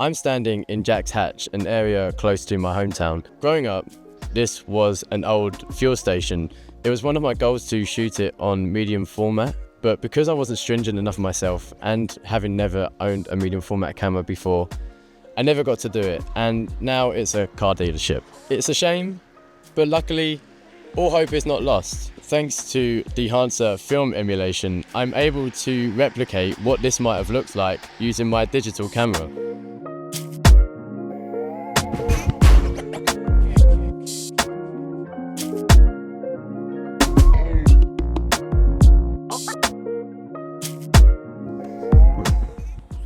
I'm standing in Jack's Hatch, an area close to my hometown. Growing up, this was an old fuel station. It was one of my goals to shoot it on medium format, but because I wasn't stringent enough myself and having never owned a medium format camera before, I never got to do it, and now it's a car dealership. It's a shame, but luckily, all hope is not lost. Thanks to Dehancer film emulation, I'm able to replicate what this might have looked like using my digital camera.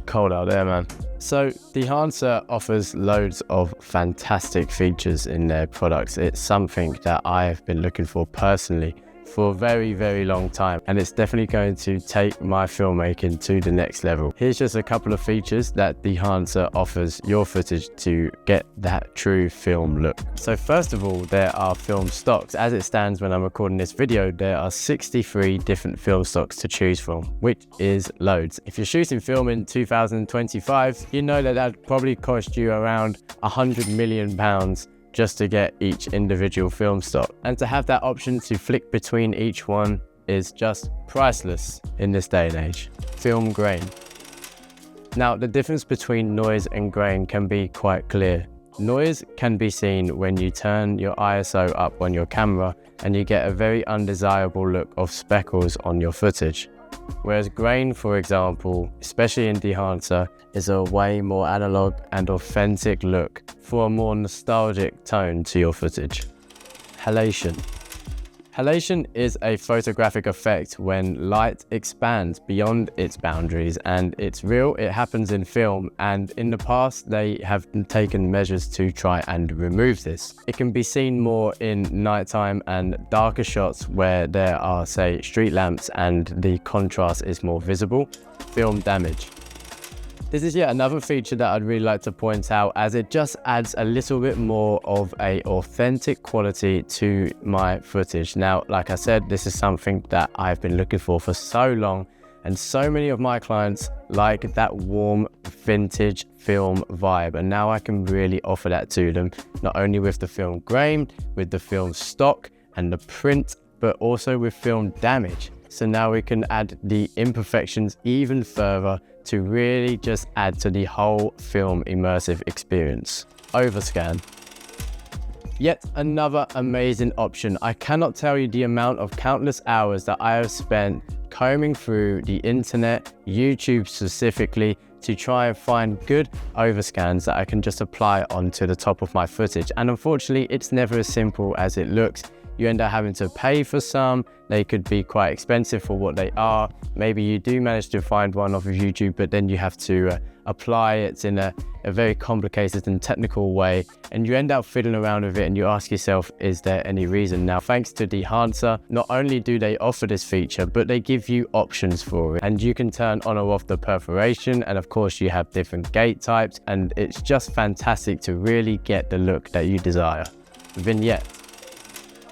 Cold out there, man. So Dehancer offers loads of fantastic features in their products. It's something that I have been looking for personally for a very, very long time, and it's definitely going to take my filmmaking to the next level. Here's just a couple of features that Dehancer offers your footage to get that true film look. So first of all, there are film stocks. As it stands when I'm recording this video, there are 63 different film stocks to choose from, which is loads. If you're shooting film in 2025, you know that that'd probably cost you around £100 million just to get each individual film stock. And to have that option to flick between each one is just priceless in this day and age. Film grain. Now, the difference between noise and grain can be quite clear. Noise can be seen when you turn your ISO up on your camera and you get a very undesirable look of speckles on your footage. Whereas grain, for example, especially in Dehancer, is a way more analog and authentic look for a more nostalgic tone to your footage. Halation. Halation is a photographic effect when light expands beyond its boundaries, and it's real, it happens in film, and in the past they have taken measures to try and remove this. It can be seen more in nighttime and darker shots where there are, say, street lamps and the contrast is more visible. Film damage. This is yet another feature that I'd really like to point out, as it just adds a little bit more of an authentic quality to my footage. Now, like I said, this is something that I've been looking for so long, and so many of my clients like that warm vintage film vibe, and now I can really offer that to them, not only with the film grain, with the film stock and the print, but also with film damage. So now we can add the imperfections even further to really just add to the whole film immersive experience. Overscan. Yet another amazing option. I cannot tell you the amount of countless hours that I have spent combing through the internet, YouTube specifically, to try and find good overscans that I can just apply onto the top of my footage. And unfortunately, it's never as simple as it looks. You end up having to pay for some. They could be quite expensive for what they are. Maybe you do manage to find one off of YouTube, but then you have to apply it in a very complicated and technical way, and you end up fiddling around with it and you ask yourself, is there any reason? Now, thanks to Dehancer, not only do they offer this feature, but they give you options for it, and you can turn on or off the perforation, and of course you have different gate types, and it's just fantastic to really get the look that you desire. Vignette.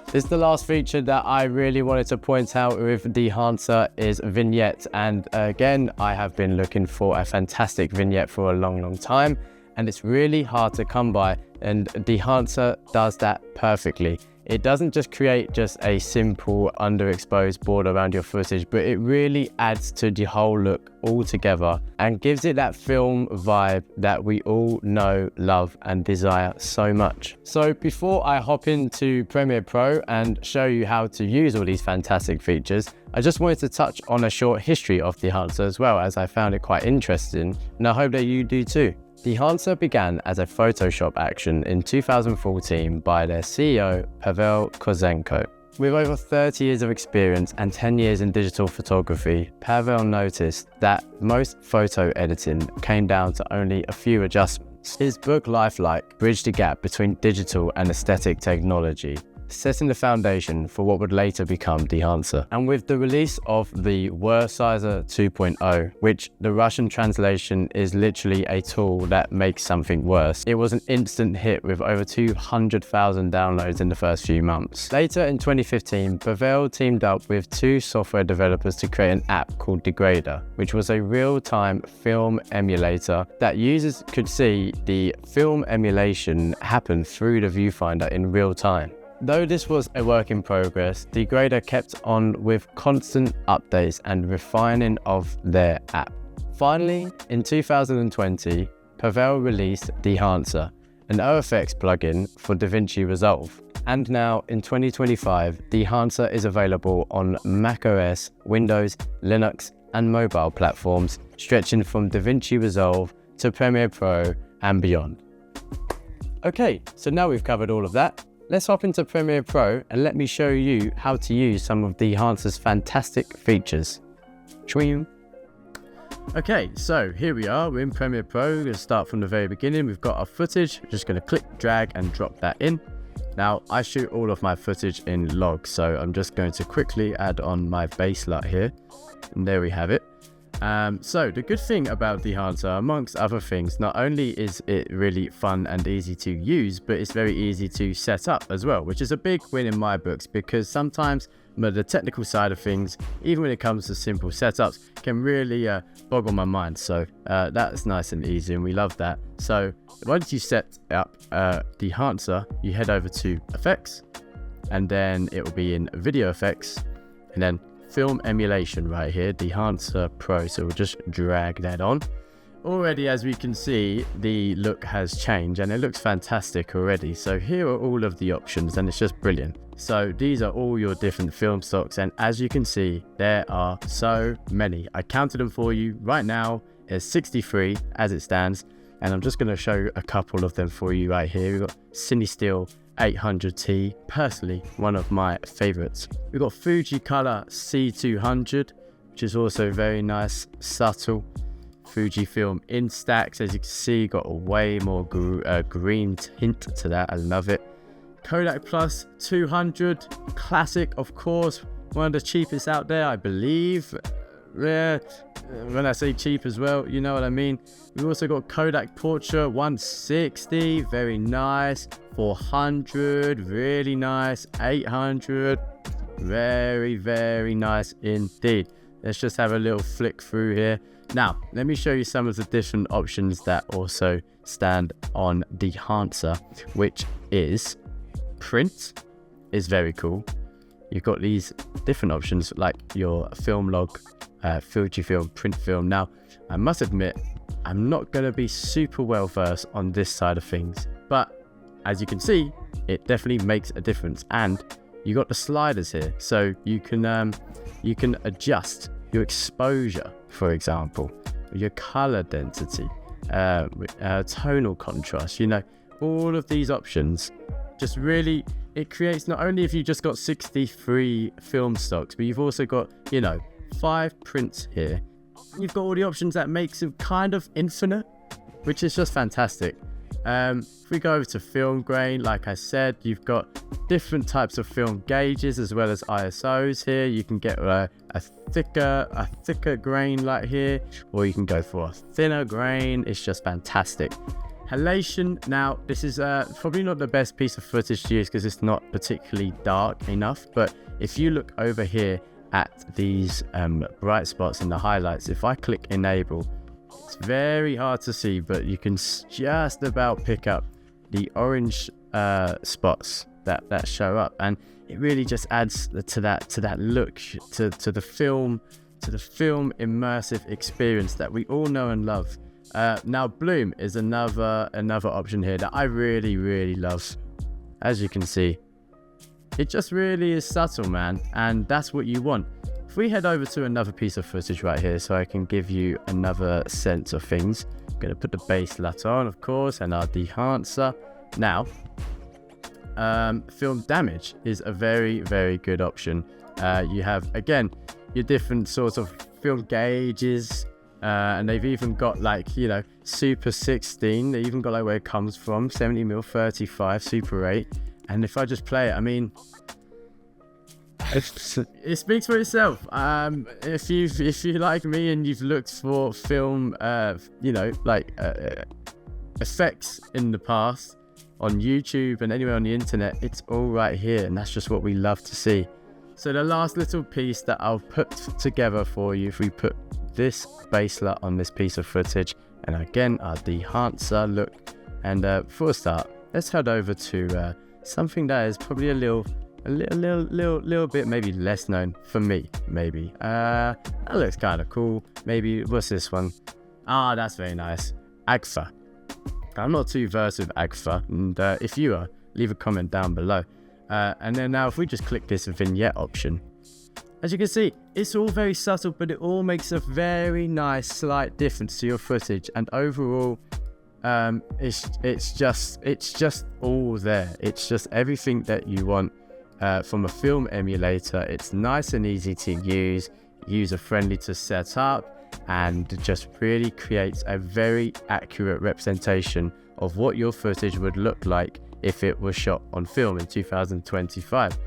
This is the last feature that I really wanted to point out with Dehancer is vignette. And again, I have been looking for a fantastic vignette for a long time, and it's really hard to come by, and Dehancer does that perfectly. It doesn't just create just a simple underexposed border around your footage, but it really adds to the whole look altogether and gives it that film vibe that we all know, love and desire so much. So before I hop into Premiere Pro and show you how to use all these fantastic features, I just wanted to touch on a short history of Dehancer as well, as I found it quite interesting, and I hope that you do too. Dehancer began as a Photoshop action in 2014 by their CEO, Pavel Kozenko. With over 30 years of experience and 10 years in digital photography, Pavel noticed that most photo editing came down to only a few adjustments. His book Lifelike bridged the gap between digital and aesthetic technology, setting the foundation for what would later become Dehancer. And with the release of the Wursizer 2.0, which the Russian translation is literally a tool that makes something worse, it was an instant hit with over 200,000 downloads in the first few months. Later in 2015, Pavel teamed up with two software developers to create an app called Degrader, which was a real-time film emulator that users could see the film emulation happen through the viewfinder in real time. Though this was a work in progress, Degrader kept on with constant updates and refining of their app. Finally, in 2020, Pavel released Dehancer, an OFX plugin for DaVinci Resolve. And now in 2025, Dehancer is available on macOS, Windows, Linux, and mobile platforms, stretching from DaVinci Resolve to Premiere Pro and beyond. Okay, so now we've covered all of that. Let's hop into Premiere Pro and let me show you how to use some of Dehancer's fantastic features. Shwing. Okay, so here we are, we're in Premiere Pro. We're going to start from the very beginning. We've got our footage. We're just going to click, drag, and drop that in. Now, I shoot all of my footage in log, so I'm just going to quickly add on my base LUT here. And there we have it. So the good thing about Dehancer, amongst other things, not only is it really fun and easy to use, but it's very easy to set up as well, which is a big win in my books, because sometimes the technical side of things, even when it comes to simple setups, can really boggle my mind. So that's nice and easy, and we love that. So once you set up Dehancer, you head over to Effects, and then it will be in Video Effects, and then Film Emulation right here, Dehancer Pro. So we'll just drag that on. Already, as we can see, the look has changed and it looks fantastic already. So here are all of the options and it's just brilliant. So these are all your different film stocks, and as you can see, there are so many. I counted them for you right now. There's 63 as it stands, and I'm just going to show a couple of them for you right here. We've got CineSteel 800T, personally one of my favorites. We've got Fuji Color C200, which is also very nice, subtle. Fujifilm Instax, as you can see, got a way more green tint to that. I love it. Kodak Plus 200, classic, of course, one of the cheapest out there, I believe. Yeah, when I say cheap as well, you know what I mean. We've also got Kodak Portra 160, very nice. 400, really nice. 800, very, very nice indeed. Let's just have a little flick through here. Now, let me show you some of the different options that also stand on Dehancer, which is print, is very cool. You've got these different options like your film log, Fujifilm, print film. Now, I must admit, I'm not going to be super well versed on this side of things, but as you can see, it definitely makes a difference. And you got the sliders here, so you can adjust your exposure, for example, your color density, tonal contrast. You know, all of these options just really, it creates, not only if you just got 63 film stocks, but you've also got, you know, 5 prints here. You've got all the options that makes it kind of infinite, which is just fantastic. If we go over to film grain, like I said, you've got different types of film gauges as well as ISOs here. You can get a thicker grain like here, or you can go for a thinner grain. It's just fantastic. Halation, now this is probably not the best piece of footage to use because it's not particularly dark enough, but if you look over here at these bright spots in the highlights, if I click enable, it's very hard to see, but you can just about pick up the orange spots that show up, and it really just adds to that look, to the film immersive experience that we all know and love. Now bloom is another option here that I really love. As you can see, it just really is subtle, man, and that's what you want. If we head over to another piece of footage right here, so I can give you another sense of things. I'm going to put the base LUT on, of course, and our Dehancer. Now, film damage is a very good option. You have, again, your different sorts of film gauges, and they've even got, like, you know, Super 16. They even got like where it comes from, 70mm 35, Super 8. And if I just play it, I mean, it speaks for itself. If you like me and you've looked for film, effects in the past on YouTube and anywhere on the internet, it's all right here, and that's just what we love to see. So the last little piece that I'll put together for you, if we put this baselet on this piece of footage, and again our Dehancer look, and for a start, let's head over to something that is probably a little bit maybe less known for me. Maybe that looks kind of cool. Maybe what's this one? That's very nice. Agfa. I'm not too versed with Agfa, and if you are, leave a comment down below. And then now if we just click this vignette option, as you can see, it's all very subtle, but it all makes a very nice slight difference to your footage, and overall it's just all there. It's just everything that you want from a film emulator. It's nice and easy to use, user friendly to set up, and just really creates a very accurate representation of what your footage would look like if it was shot on film in 2025.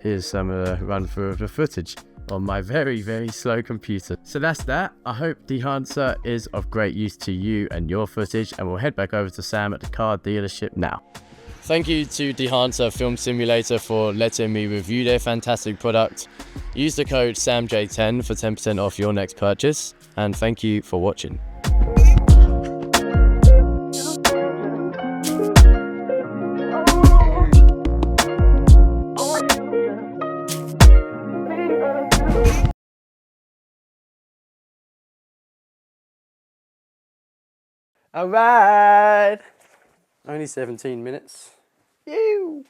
Here's some run through of the footage on my very, very slow computer. So that's that. I hope Dehancer is of great use to you and your footage, and we'll head back over to Sam at the car dealership now. Thank you to Dehancer Film Simulator for letting me review their fantastic product. Use the code SAMJ10 for 10% off your next purchase, and thank you for watching. All right, only 17 minutes. Ew.